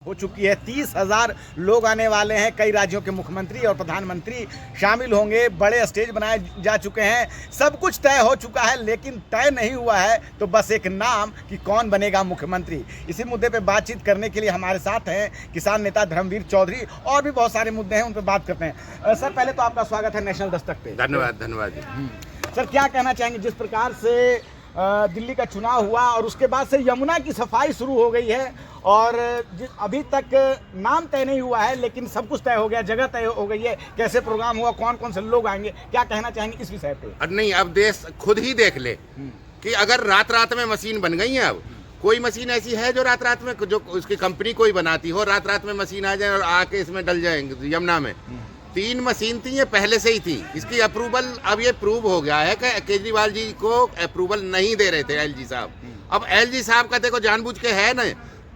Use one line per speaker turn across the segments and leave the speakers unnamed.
हो चुकी है। 30,000 लोग आने वाले हैं, कई राज्यों के मुख्यमंत्री और प्रधानमंत्री शामिल होंगे, बड़े स्टेज बनाए जा चुके हैं, सब कुछ तय हो चुका है, लेकिन तय नहीं हुआ है तो बस एक नाम कि कौन बनेगा मुख्यमंत्री। इसी मुद्दे पे बातचीत करने के लिए हमारे साथ हैं किसान नेता धर्मवीर चौधरी, और भी बहुत सारे मुद्दे हैं, उन पर बात करते हैं। सर, पहले तो आपका स्वागत है नेशनल दस्तक पे।
धन्यवाद धन्यवाद।
सर, क्या कहना चाहेंगे, जिस प्रकार से दिल्ली का चुनाव हुआ और उसके बाद से यमुना की सफाई शुरू हो गई है, और अभी तक नाम तय नहीं हुआ है लेकिन सब कुछ तय हो गया, जगह तय हो गई है, कैसे प्रोग्राम हुआ, कौन कौन से लोग आएंगे, क्या कहना चाहेंगे इस विषय पे?
नहीं, अब देश खुद ही देख ले कि अगर रात रात में मशीन बन गई है, अब कोई मशीन ऐसी है जो रात रात में, जो उसकी कंपनी कोई बनाती हो, रात रात में मशीन आ जाए और आके इसमें डल जाएंगे यमुना में। 3 मशीन थी, ये पहले से ही थी। इसकी अप्रूवल अब ये प्रूव हो गया है कि केजरीवाल जी को अप्रूवल नहीं दे रहे थे एलजी साहब। अब एलजी साहब का देखो जानबूझ के है ना,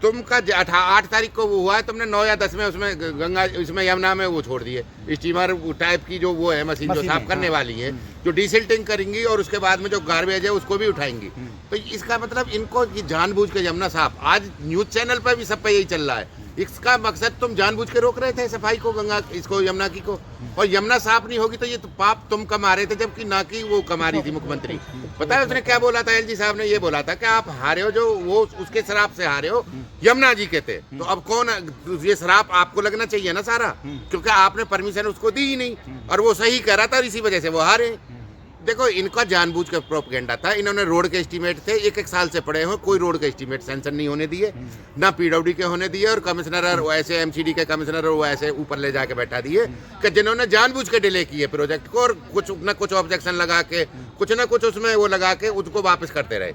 तुमका 8 तारीख को वो हुआ है, तुमने 9 या 10 में उसमें गंगा, इसमें यमुना में वो छोड़ दिए स्टीमर टाइप की जो वो है मशीन जो साफ करने वाली है, जो डिसिल्टिंग करेंगी और उसके बाद में जो गार्बेज है उसको भी उठाएंगी। तो इसका मतलब इनको ये जानबूझ के यमुना साफ, आज न्यूज चैनल पर भी सब पे यही चल रहा है। इसका मकसद तुम जानबूझ के रोक रहे थे सफाई को, गंगा इसको, यमुना की को, और यमुना साफ नहीं होगी तो ये तो पाप तुम कमा रहे थे, जबकि ना कि वो कमा रही थी मुख्यमंत्री। पता है उसने क्या बोला था? एलजी साहब ने ये बोला था कि आप हारे हो, जो वो उसके शराब से हारे हो, यमुना जी के थे। तो अब कौन, ये शराब आपको लगना चाहिए ना सारा, क्योंकि आपने परमिशन उसको दी ही नहीं, और वो सही कह रहा था और इसी वजह से वो हारे। देखो, इनका जानबूझ के प्रोपेगेंडा था। इन्होंने रोड के एस्टीमेट थे, एक साल से पड़े हो, कोई रोड के एस्टीमेट सेंशन नहीं होने दिए, ना पीडब्ल्यूडी के होने दिए, और कमिश्नर और ऐसे एमसीडी के कमिश्नर वो ऐसे ऊपर ले जाके बैठा दिए कि जिन्होंने जानबूझ के डिले किए प्रोजेक्ट को, और कुछ ना कुछ ऑब्जेक्शन लगा के, कुछ ना कुछ उसमें वो लगा के उसको वापस करते रहे,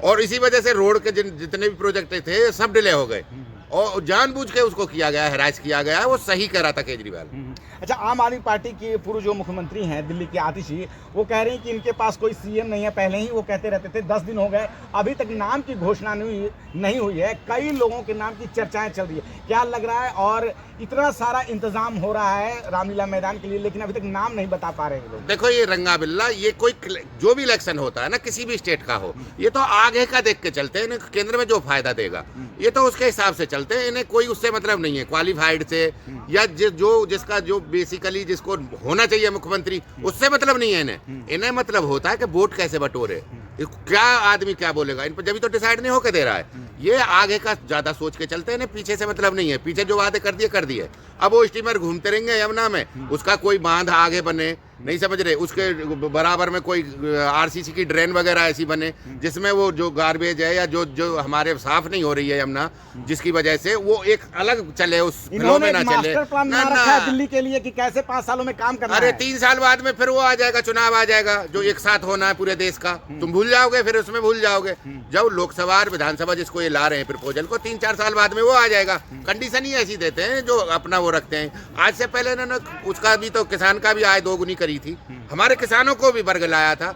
और इसी वजह से रोड के जितने भी प्रोजेक्ट थे सब डिले हो गए, और जानबूझ के उसको किया गया, हैरास किया गया। वो सही कह रहा था केजरीवाल।
अच्छा, आम आदमी पार्टी के पूर्व जो मुख्यमंत्री हैं दिल्ली के आतिश जी, वो कह रहे हैं कि इनके पास कोई सीएम नहीं है। पहले ही वो कहते रहते थे, 10 दिन हो गए, अभी तक नाम की घोषणा नहीं हुई है, कई लोगों के नाम की चर्चाएं चल रही है। क्या लग रहा है, और इतना सारा इंतजाम हो रहा है रामलीला मैदान के लिए, लेकिन अभी तक नाम नहीं बता पा रहे हैं लोग?
देखो, ये रंगा बिल्ला, ये कोई जो भी इलेक्शन होता है ना, किसी भी स्टेट का हो, ये तो आगे का देख के चलते हैं, इन्हें केंद्र में जो फायदा देगा ये तो उसके हिसाब से चलते हैं। इन्हें कोई उससे मतलब नहीं है, क्वालिफाइड से या जिसका जो बेसिकली जिसको होना चाहिए मुख्यमंत्री, उससे मतलब नहीं है इन्हें। इन्हें मतलब होता है कि वोट कैसे बटोरे, क्या आदमी क्या बोलेगा, इन पर जब तो डिसाइड नहीं होकर दे रहा है। ये आगे का ज्यादा सोच के चलते हैं, इन्हें पीछे से मतलब नहीं है। पीछे जो वादे कर दिए। अब वो स्टीमर घूमते रहेंगे यमुना में, उसका कोई बांध आगे बने, नहीं समझ रहे, उसके बराबर में कोई आरसीसी की ड्रेन वगैरह ऐसी बने जिसमें वो जो गार्बेज है या जो हमारे साफ नहीं हो रही है यमुना, जिसकी वजह से वो एक अलग चले, उस फ्लो में ना चले।
ना दिल्ली के लिए कि कैसे 5 सालों में काम करना है।
अरे 3 साल बाद में फिर वो आ जाएगा, चुनाव आ जाएगा जो एक साथ होना है पूरे देश का, तुम भूल जाओगे, फिर उसमें भूल जाओगे। जब लोकसभा और विधानसभा जिसको ये ला रहे हैं प्रपोजल को, 3-4 साल बाद में वो आ जाएगा। कंडीशन ही ऐसी देते हैं जो अपना वो रखते हैं। आज से पहले इन्होंने उसका भी तो, किसान का भी आय दोगुनी करी थी, हमारे किसानों को भी बरगलाया था।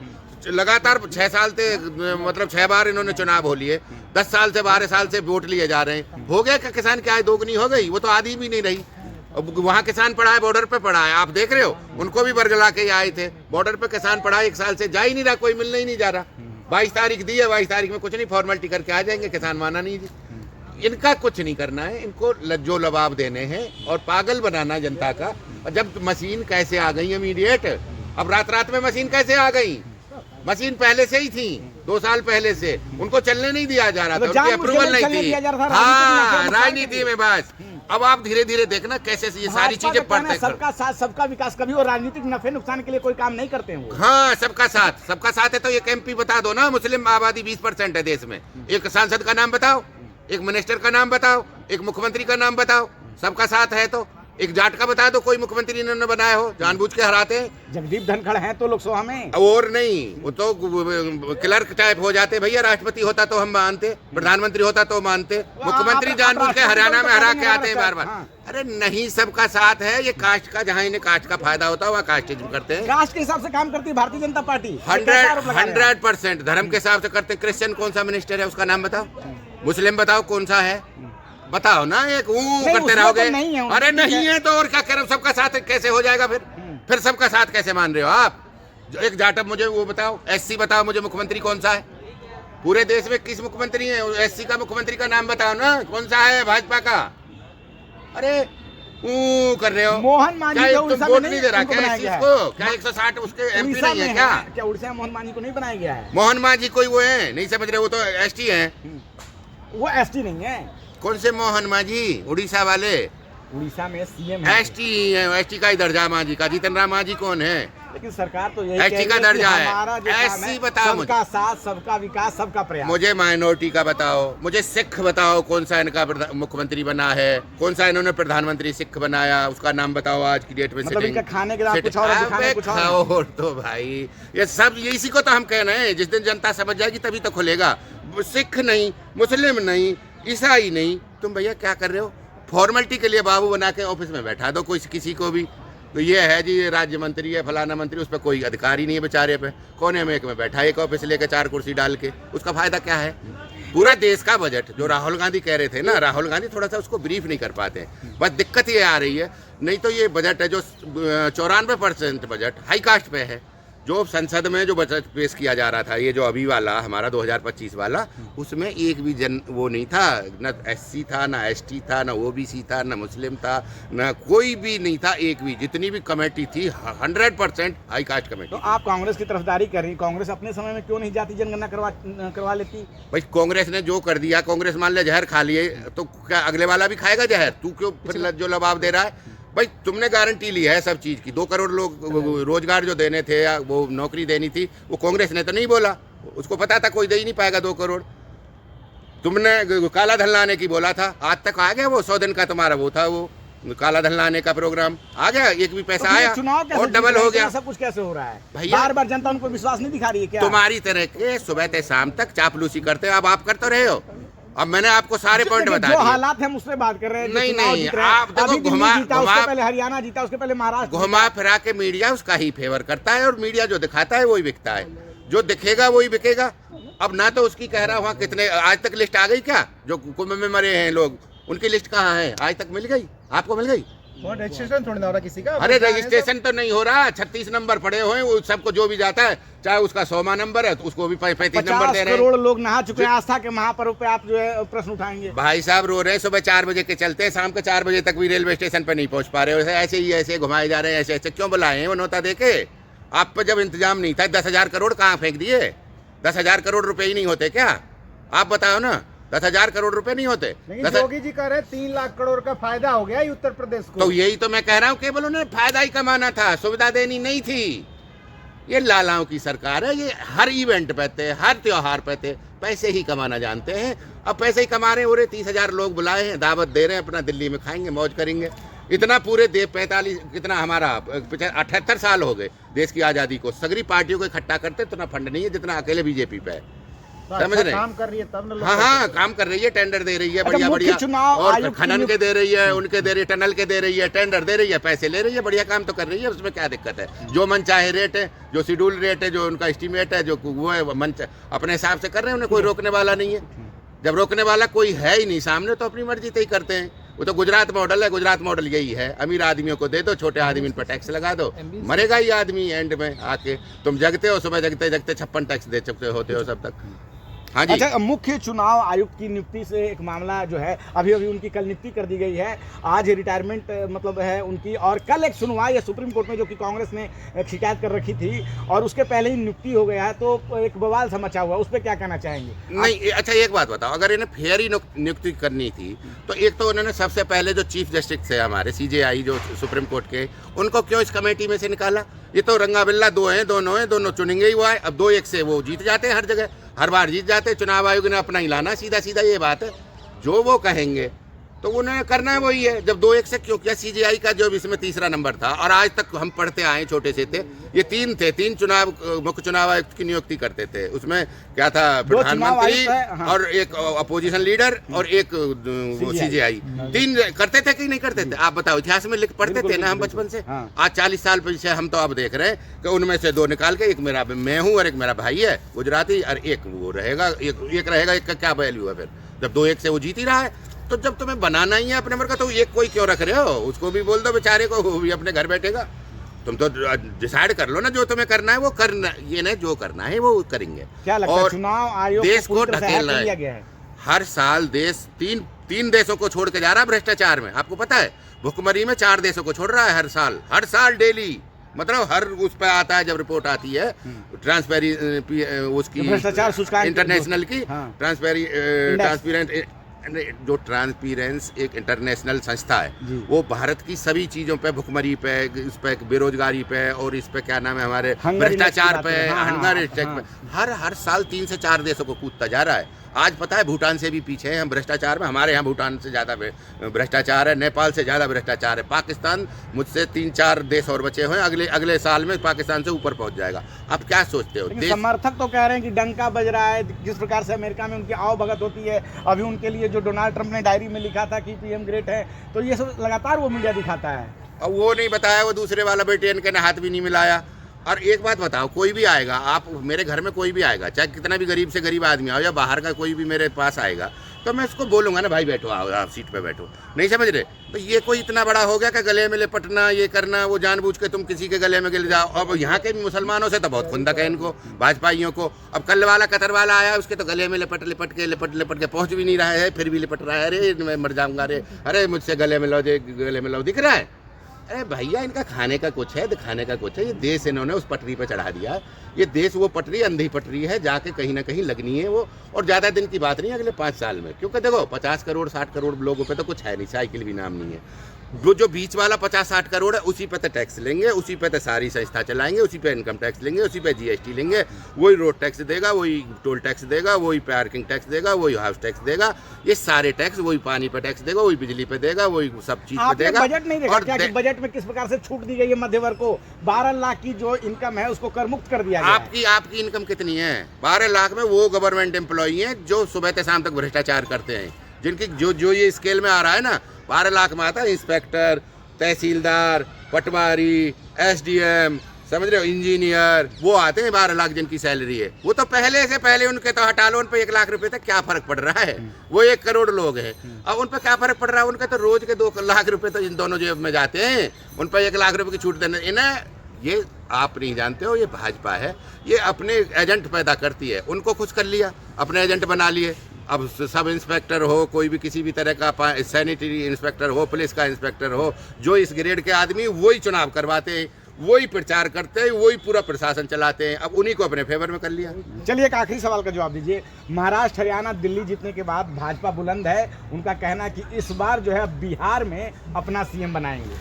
लगातार 6 साल से, मतलब 6 बार इन्होंने चुनाव हो लिए, 10 साल से 12 साल से वोट लिए जा रहे हैं। हो गया कि किसान की आय दोगुनी हो गई? वो तो आधी भी नहीं रही। अब वहाँ किसान पड़ा है, बॉर्डर पे पड़ा है, आप देख रहे हो, उनको भी बरगला के आए थे। बॉर्डर पे किसान पड़ा है, 1 साल से जा ही नहीं रहा, कोई मिलने ही नहीं जा रहा। 22 तारीख दी है, 22 तारीख में कुछ नहीं, फॉर्मेलिटी करके आ जाएंगे, किसान माना नहीं जी। इनका कुछ नहीं करना है, इनको लज्जो लबाब देने हैं और पागल बनाना जनता का। और जब मशीन कैसे आ गई इमीडिएट, अब रात रात में मशीन कैसे आ गई? मशीन पहले से ही थी, 2 साल पहले से उनको चलने नहीं दिया जा रहा था, उनकी अप्रूवल नहीं थी। हाँ, राजनीति में बस। अब आप धीरे धीरे देखना कैसे ये सारी चीजें पढ़ते हैं।
सबका साथ सबका विकास, कभी वो राजनीतिक नफे नुकसान के लिए कोई काम नहीं करते हैं वो।
हाँ, सबका साथ है। तो एक एमपी बता दो ना, मुस्लिम आबादी 20% है देश में, एक सांसद का नाम बताओ, एक मिनिस्टर का नाम बताओ, एक मुख्यमंत्री का नाम बताओ। सबका साथ है तो एक जाट का बता दो, कोई मुख्यमंत्री इन्होंने बनाया हो, जानबूझ के हराते हैं।
जगदीप धनखड़ हैं तो लोकसभा में,
और नहीं, वो तो क्लर्क टाइप हो जाते। भैया राष्ट्रपति होता तो हम मानते, प्रधानमंत्री होता तो मानते, मुख्यमंत्री जानबूझ के हरियाणा में हरा के आते हैं बार बार। अरे नहीं, सबका साथ है। ये कास्ट का, जहाँ इन्हें कास्ट का फायदा होता है वहाँ कास्टिज्म करते हैं।
कास्ट के हिसाब से काम करती है भारतीय जनता पार्टी।
100% धर्म के हिसाब से करते हैं। क्रिश्चियन कौन सा मिनिस्टर है, उसका नाम बताओ। मुस्लिम बताओ कौन सा है, बताओ ना। एक करते रहोगे। अरे नहीं है तो और क्या करें, सबका साथ कैसे हो जाएगा फिर सबका साथ कैसे मान रहे हो आप? एक जाटव मुझे वो बताओ, एससी बताओ मुझे, मुख्यमंत्री कौन सा है पूरे देश में? किस मुख्यमंत्री है? एससी का मुख्यमंत्री का नाम बताओ ना, कौन सा है भाजपा का? अरे ऊ कर रहे हो।
मोहन मांझी
क्या
को
तुम
उड़ीसा
वोट
में
नहीं दे रहा
उनको
क्या
बनाया
इस
गया
चीज
है?
को? क्या 160 उसके एमपी
उड़ीसा
नहीं है
में
क्या?
क्या उड़ीसा में मोहन मांझी को नहीं बनाया गया है?
मोहन मांझी कोई वो है नहीं समझ रहे, वो तो एसटी हैं।
वो एसटी नहीं है,
कौन से मोहन मांझी? उड़ीसा वाले
उड़ीसा में सीएम है।
एसटी है, एसटी का ही दर्जा मांझी का। जीतन राम मांझी कौन है?
लेकिन सरकार तो यही
ST
कह रही
का
है कि
दर्जा है।
हमारा जो काम है,
SC बताओ मुझे।
सबका साथ, सबका विकास, सबका प्रयास।
मुझे माइनॉरिटी का बताओ, मुझे सिख बताओ, कौन सा इनका मुख्यमंत्री बना है, कौन सा इन्होंने प्रधानमंत्री सिख बनाया, उसका नाम बताओ आज की डेट में।
मतलब इनका खाने के बाद कुछ और है, दिखाने कुछ और है।
खाओ तो भाई, ये सब इसी को तो हम कह रहे हैं। जिस दिन जनता समझ जाएगी तभी तो खुलेगा। सिख नहीं, मुस्लिम नहीं, ईसाई नहीं, तुम भैया क्या कर रहे हो? फॉर्मेलिटी के लिए बाबू बना के ऑफिस में बैठा दो कोई किसी को भी। तो ये है जी, ये राज्य मंत्री है, फलाना मंत्री, उस पर कोई अधिकार ही नहीं है बेचारे पे। कोने में एक में बैठा, एक ऑफिस लेके 4 कुर्सी डाल के, उसका फायदा क्या है? पूरा देश का बजट जो राहुल गांधी कह रहे थे ना, राहुल गांधी थोड़ा सा उसको ब्रीफ नहीं कर पाते। बस दिक्कत ये आ रही है, नहीं तो ये बजट है जो 94% बजट हाई कास्ट पे है। जो संसद में जो बजट पेश किया जा रहा था, ये जो अभी वाला हमारा 2025 वाला, उसमें एक भी वो नहीं था, न SC था, न ST था, न OBC था, न मुस्लिम था, न कोई भी नहीं था, एक भी। जितनी भी कमेटी थी 100% हाई कास्ट कमेटी।
तो आप कांग्रेस की तरफदारी कर रही, कांग्रेस अपने समय में क्यों नहीं जाति जनगणना करवा लेती?
भाई कांग्रेस ने जो कर दिया, कांग्रेस मान ले जहर खा लिए तो क्या अगले वाला भी खाएगा जहर? तू क्यों फिर जो लबाव दे रहा है? भाई तुमने गारंटी ली है सब चीज की। 2 करोड़ लोग रोजगार जो देने थे या वो नौकरी देनी थी, वो कांग्रेस ने तो नहीं बोला। उसको पता था कोई दे ही नहीं पाएगा 2 करोड़। तुमने काला धन लाने की बोला था, आज तक आ गया वो 100 दिन का तुम्हारा वो था, वो काला धन लाने का प्रोग्राम आ गया, एक भी पैसा आया
चुनाव
और डबल हो गया।
सब कुछ कैसे हो रहा है
भैया?
बार बार जनता उनको विश्वास नहीं दिखा रही है क्या?
तुम्हारी तरह के सुबह से शाम तक चापलूसी करते हो, अब आप करते रहे हो। अब मैंने आपको सारे पॉइंट बता
जो
दिए।
हालात हम उस पर बात कर रहे हैं।
नहीं,
चुनाव
नहीं,
जीत रहे हैं।
आप देखो,
अभी दिल्ली
घुमा-
जीता,
घुमा-
उसके पहले हरियाणा जीता, उसके पहले महाराष्ट्र
घुमा फिरा के मीडिया उसका ही फेवर करता है, और मीडिया जो दिखाता है वही बिकता है। जो दिखेगा वही बिकेगा। अब ना तो उसकी कह रहा वहाँ कितने आज तक लिस्ट आ गई क्या? जो कुंभ में मरे हैं लोग, उनकी लिस्ट कहाँ है? आज तक मिल गई? आपको मिल गई?
रजिस्ट्रेशन थोड़ी ना हो रहा किसी का।
अरे रजिस्ट्रेशन तो नहीं हो रहा, 36 नंबर पड़े हुए हैं, वो सबको जो भी जाता है, चाहे उसका 100वां नंबर है तो उसको भी 35 नंबर दे रहे
50
हैं।
करोड़ लोग नहा चुके हैं। आस्था के महापर्व पे आप जो है प्रश्न उठाएंगे?
भाई साहब रो रहे हैं, सुबह 4 बजे के चलते हैं, शाम के 4 बजे तक भी रेलवे स्टेशन पे नहीं पहुंच पा रहे हो। ऐसे ही ऐसे घुमाए जा रहे हैं, ऐसे ऐसे क्यों बुलाए हैं वो नोता देके? आप पे जब इंतजाम नहीं था, 10,000 करोड़ कहाँ फेंक दिए? 10,000 करोड़ रुपए ही नहीं होते क्या? आप बताओ ना, 10,000 करोड़ रुपए नहीं होते?
लेकिन योगी जी कह रहे 3 लाख करोड़ का फायदा हो गया उत्तर प्रदेश को।
तो यही तो मैं कह रहा हूँ, केवल उन्हें फायदा ही कमाना था, सुविधा देनी नहीं थी। ये लालाओं की सरकार है, ये हर इवेंट पे थे, हर त्योहार पे थे, पैसे ही कमाना जानते हैं। अब पैसे ही कमा रहे हैं। और 30,000 लोग बुलाए हैं, दावत दे रहे हैं, अपना दिल्ली में खाएंगे, मौज करेंगे। इतना पूरे देश 45 कितना हमारा 78 साल हो गए देश की आज़ादी को, सगरी पार्टियों को इकट्ठा करते इतना फंड नहीं है जितना अकेले बीजेपी पे है। समझ रहे?
काम कर रही है तब ना।
हाँ, काम कर रही है, टेंडर दे रही है,
अच्छा,
बढ़िया
मुख्य
बढ़िया,
चुनाव
और
आयोग की
खनन के दे रही है, उनके दे रही है, टनल के दे रही है, टेंडर दे रही है, पैसे ले रही है, बढ़िया काम तो कर रही है। उसमें क्या दिक्कत है? जो मन चाहे रेट है, जो शेड्यूल रेट है, जो उनका एस्टीमेट है, जो वो है मन अपने हिसाब से कर रहे हैं, उन्हें कोई रोकने वाला नहीं है। जब रोकने वाला कोई है ही नहीं सामने, तो अपनी मर्जी से ही करते हैं। वो तो गुजरात मॉडल है, गुजरात मॉडल यही है, अमीर आदमियों को दे दो, छोटे आदमी पर टैक्स लगा दो, मरेगा ही आदमी एंड में आके। तुम जगते हो, सुबह जगते जगते 56 टैक्स दे चुके होते हो सब तक। हाँ जी।
अच्छा, मुख्य चुनाव आयुक्त की नियुक्ति से एक मामला जो है, अभी उनकी कल नियुक्ति कर दी गई है। आज रिटायरमेंट मतलब है उनकी, और कल एक सुनवाई है सुप्रीम कोर्ट में, जो कि कांग्रेस ने शिकायत कर रखी थी, और उसके पहले ही नियुक्ति हो गया है। तो एक बवाल सा मचा हुआ, उस पर क्या कहना चाहेंगे?
नहीं, अच्छा एक बात बताओ, अगर इन्हें फेयर ही नियुक्ति करनी थी तो एक तो उन्होंने सबसे पहले जो चीफ जस्टिस है हमारे CJI जो सुप्रीम कोर्ट के, उनको क्यों इस कमेटी में से निकाला? ये तो रंगा बिल्ला दोनों चुनेंगे ही हुआ है। अब 2-1 से वो जीत जाते हैं, हर जगह हर बार जीत जाते हैं। चुनाव आयोग ने अपना ही लाना, सीधा सीधा ये बात है। जो वो कहेंगे तो उन्होंने करना है वही है। जब 2-1 से क्यों किया? CJI का जो इसमें तीसरा नंबर था, और आज तक हम पढ़ते आए छोटे से थे, ये 3 थे। 3 चुनाव मुख्य चुनाव आयुक्त की नियुक्ति करते थे। उसमें क्या था? प्रधानमंत्री और एक अपोजिशन लीडर और एक CJI। 3 करते थे कि नहीं करते थे? आप बताओ, इतिहास में लिख पढ़ते थे ना हम बचपन से। आज 40 साल पीछे हम तो अब देख रहे हैं कि उनमें से 2 निकाल के, एक मेरा मैं हूँ और एक मेरा भाई है गुजराती, और एक वो रहेगा, एक रहेगा। एक का क्या वैल्यू है फिर जब 2-1 से वो जीत ही रहा है? तो जब तुम्हें बनाना ही है अपने नंबर का, तो एक कोई क्यों रख रहे हो? उसको भी बोल दो बेचारे को, वो भी अपने घर बैठेगा। तुम तो डिसाइड कर लो ना, जो तुम्हें करना है वो करना, ये नहीं जो करना है वो करेंगे।
क्या लगता है चुनाव आयोग
देश को
पूरी तरह से
ढकेलना
हैक कर लिया
है।
गया है?
हर साल देश 3 देशों को छोड़ के जा रहा है भ्रष्टाचार में। आपको पता है भुखमरी में 4 देशों को छोड़ रहा है हर साल डेली, मतलब हर उस पर आता है जब रिपोर्ट आती है उसकी
भ्रष्टाचार सूचकांक
इंटरनेशनल की
हाँ।
ट्रांसपेरेंट जो ट्रांसपेरेंस एक इंटरनेशनल संस्था है, वो भारत की सभी चीज़ों पे, भुखमरी पे, इस पे बेरोजगारी पे और इस पे क्या नाम है हमारे भ्रष्टाचार पे, हंगर स्ट्राइक पे हर साल 3 से 4 देशों को कूदता जा रहा है। आज पता है भूटान से भी पीछे हैं हम भ्रष्टाचार में। हमारे यहाँ भूटान से ज़्यादा भ्रष्टाचार है, नेपाल से ज़्यादा भ्रष्टाचार है। पाकिस्तान मुझसे 3-4 देश और बचे हुए हैं, अगले साल में पाकिस्तान से ऊपर पहुँच जाएगा। आप क्या सोचते हो?
समर्थक तो कह रहे हैं कि डंका बज रहा है, जिस प्रकार से अमेरिका में उनकी आवभगत होती है। अभी उनके लिए जो डोनाल्ड ट्रंप ने डायरी में लिखा था कि पीएम ग्रेट है, तो ये सब लगातार वो मीडिया दिखाता है।
अब वो नहीं बताया, वो दूसरे वाला ब्रिटेन के ने हाथ भी नहीं मिलाया। और एक बात बताओ, कोई भी आएगा, आप मेरे घर में कोई भी आएगा, चाहे कितना भी गरीब से गरीब आदमी आओ या बाहर का कोई भी मेरे पास आएगा, तो मैं उसको बोलूँगा ना भाई बैठो, आओ आप सीट पे बैठो। नहीं समझ रहे? तो ये कोई इतना बड़ा हो गया कि गले में लिपटना, ये करना, वो जानबूझ के तुम किसी के गले में गिर जाओ। अब यहाँ के मुसलमानों से तो बहुत खुंदक है इनको, भाजपाइयों को। अब कल वाला कतर वाला आया, उसके तो गले में लिपट के पहुँच भी नहीं रहा है, फिर भी लिपट रहा है। अरे मैं मर जाऊँगा, अरे मुझसे गले में लो दिख रहा है। अरे भैया, इनका खाने का कुछ है, दिखाने का कुछ है। ये देश इन्होंने उस पटरी पे चढ़ा दिया। ये देश वो पटरी अंधी पटरी है, जाके कहीं ना कहीं लगनी है वो। और ज़्यादा दिन की बात नहीं, अगले 5 साल में। क्योंकि देखो 50 करोड़ 60 करोड़ लोगों पे तो कुछ है नहीं, साइकिल भी नाम नहीं है। जो बीच वाला 50-60 करोड़ है, उसी पे तो टैक्स लेंगे, उसी पे तो सारी संस्था चलाएंगे, उसी पे इनकम टैक्स लेंगे, उसी पे जीएसटी लेंगे। वही रोड टैक्स देगा, वही टोल टैक्स देगा, वही पार्किंग टैक्स देगा, वही हाउस टैक्स देगा। ये सारे टैक्स, वही पानी पे टैक्स देगा, वही बिजली पे देगा, वही सब चीज पे देगा।
बजट नहीं देखा क्या कि बजट में किस प्रकार से छूट दी गई है मध्य वर्ग को? 12 लाख की जो इनकम है उसको कर मुक्त कर दिया गया।
आपकी इनकम कितनी है? 12 लाख में वो गवर्नमेंट एम्प्लॉई हैं जो सुबह से शाम तक भ्रष्टाचार करते हैं, जिनकी जो ये स्केल में आ रहा है ना, 12 लाख में आता है इंस्पेक्टर, तहसीलदार, पटवारी, एसडीएम, समझ रहे हो, इंजीनियर, वो आते हैं 12 लाख जिनकी सैलरी है। वो तो पहले उनके तो हटा लो, उन पे 1 लाख रुपए तक क्या फर्क पड़ रहा है? वो 1 करोड़ लोग हैं, अब उन पे क्या फर्क पड़ रहा है? उनके तो रोज के 2 लाख रुपए तो इन दोनों जेब में जाते हैं। उन पर 1 लाख रुपए की छूट देना, इन्हें ये आप नहीं जानते हो, ये भाजपा है, ये अपने एजेंट पैदा करती है। उनको खुश कर लिया, अपने एजेंट बना लिए। अब सब इंस्पेक्टर हो, कोई भी किसी भी तरह का सैनिटरी इंस्पेक्टर हो, पुलिस का इंस्पेक्टर हो, जो इस ग्रेड के आदमी, वही चुनाव करवाते हैं, वही प्रचार करते हैं, वही पूरा प्रशासन चलाते हैं। अब उन्हीं को अपने फेवर में कर लिया।
चलिए एक आखिरी सवाल का जवाब दीजिए। महाराष्ट्र, हरियाणा, दिल्ली जीतने के बाद भाजपा बुलंद है, उनका कहना है कि इस बार जो है बिहार में अपना सीएम बनाएंगे।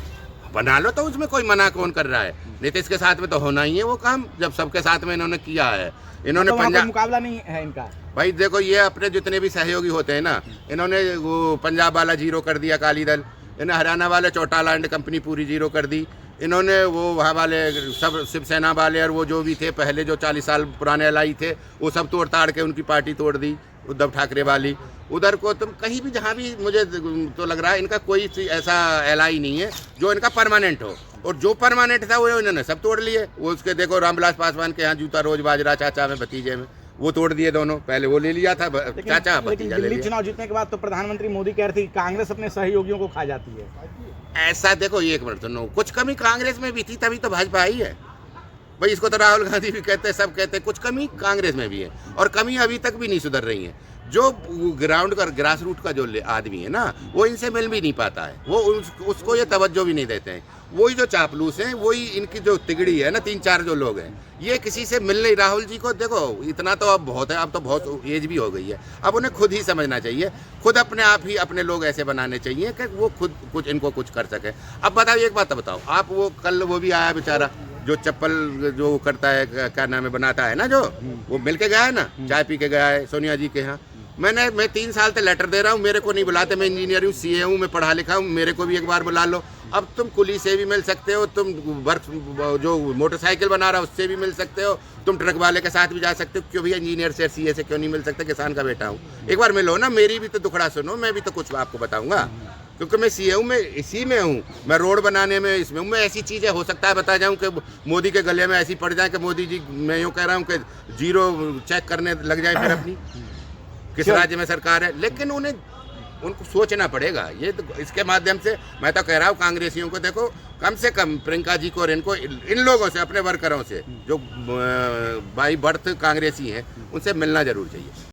बना लो, तो उसमें कोई मना कौन कर रहा है? नीतीश के साथ में तो होना ही है वो काम, जब सबके साथ में इन्होंने किया है। इन्होंने
पंजाब मुकाबला नहीं है इनका।
भाई देखो, ये अपने जितने भी सहयोगी होते हैं ना, इन्होंने वो पंजाब वाला 0 कर दिया, अकाली दल। इन्हें हरियाणा वाले चौटाला कंपनी पूरी 0 कर दी। इन्होंने वो वहाँ वाले सब शिवसेना वाले और वो जो भी थे पहले, जो 40 साल पुराने एलआई थे, वो सब तोड़ ताड़ के उनकी पार्टी तोड़ दी, उद्धव ठाकरे वाली। उधर को तुम कहीं भी, जहाँ भी मुझे तो लग रहा है इनका कोई ऐसा एलआई नहीं है जो इनका परमानेंट हो। और जो परमानेंट था वो इन्होंने सब तोड़ लिए। वो उसके देखो रामविलास पासवान के यहाँ जूता रोज बाजरा, चाचा में भतीजे में, वो तोड़ दिए दोनों। पहले वो ले लिया था चाचा, भतीजा ले लिया।
चुनाव जीतने के बाद तो प्रधानमंत्री मोदी कह रहे थे कांग्रेस अपने सहयोगियों को खा जाती है।
ऐसा देखो, 1 मिनट सुनो, कुछ कमी कांग्रेस में भी थी, तभी तो भाजपा आई है भाई। इसको तो राहुल गांधी भी कहते हैं, सब कहते हैं, कुछ कमी कांग्रेस में भी है, और कमी अभी तक भी नहीं सुधर रही है। जो ग्राउंड का, ग्रास रूट का जो आदमी है ना, वो इनसे मिल भी नहीं पाता है, वो उसको ये तवज्जो भी नहीं देते हैं। वही जो चापलूस हैं, वही इनकी जो तिगड़ी है ना, 3-4 जो लोग हैं, ये किसी से मिल नहीं। राहुल जी को देखो, इतना तो अब बहुत है, अब तो बहुत एज भी हो गई है। अब उन्हें खुद ही समझना चाहिए, खुद अपने आप ही अपने लोग ऐसे बनाने चाहिए कि वो खुद इनको कुछ कर सके। अब बताओ, एक बात बताओ आप, वो कल वो भी आया बेचारा, जो चप्पल जो करता है, क्या नाम है, बनाता है ना, जो वो मिल के गया है ना, चाय पी के गया है सोनिया जी के यहाँ। मैं 3 साल से लेटर दे रहा हूँ, मेरे को नहीं बुलाते। मैं इंजीनियर हूँ, सीए हूँ, मैं पढ़ा लिखा हूँ, मेरे को भी एक बार बुला लो। अब तुम कुली से भी मिल सकते हो, तुम वर्क जो मोटरसाइकिल बना रहा है उससे भी मिल सकते हो, तुम ट्रक वाले के साथ भी जा सकते हो। क्यों भैया इंजीनियर से, सीए से क्यों नहीं मिल सकते? किसान का बेटा हूँ, एक बार मिलो ना, मेरी भी तो दुखड़ा सुनो, मैं भी तो कुछ आपको बताऊँगा। क्योंकि मैं सीए हूँ, मैं इसी में हूँ, मैं रोड बनाने में इसमें हूँ। मैं ऐसी चीज़ें हो सकता है बता जाऊँ कि मोदी के गले में ऐसी पड़ जाए कि मोदी जी, मैं यूँ कह रहा हूँ कि 0 चेक करने लग जाए फिर अपनी, किस राज्य में सरकार है। लेकिन उनको सोचना पड़ेगा। ये तो इसके माध्यम से मैं तो कह रहा हूँ कांग्रेसियों को, देखो कम से कम प्रियंका जी को और इनको, इन लोगों से, अपने वर्करों से जो बाई बर्थ कांग्रेसी हैं, उनसे मिलना जरूर चाहिए।